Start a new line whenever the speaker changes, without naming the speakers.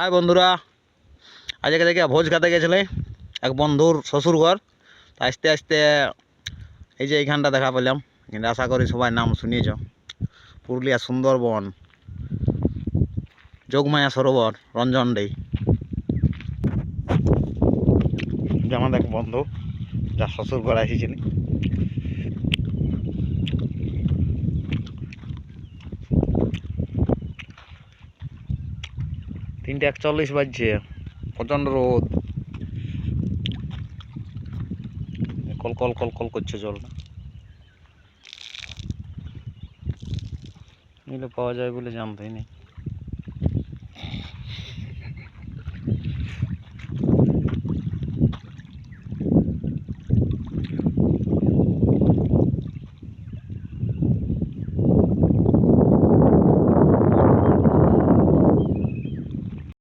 High বন্ধুরা, আজকে দেখে ভোজ খেতে গেছিলে এক বন্ধুর শ্বশুর ঘর। আস্তে আস্তে এই যে এইখানটা দেখা পেলাম, কিন্তু আশা করি সবাই নাম শুনিয়েছ। পুরুলিয়া সুন্দরবন যোগমায়া সরোবর রঞ্জনডি। যে আমাদের এক বন্ধু যার শ্বশুর ঘর এসেছিলি। তিনটে 41 বাজছে, প্রচণ্ড রোদ, কল কল কল কল করছে জলটা। নিলে পাওয়া যায় বলে জানতেই নেই।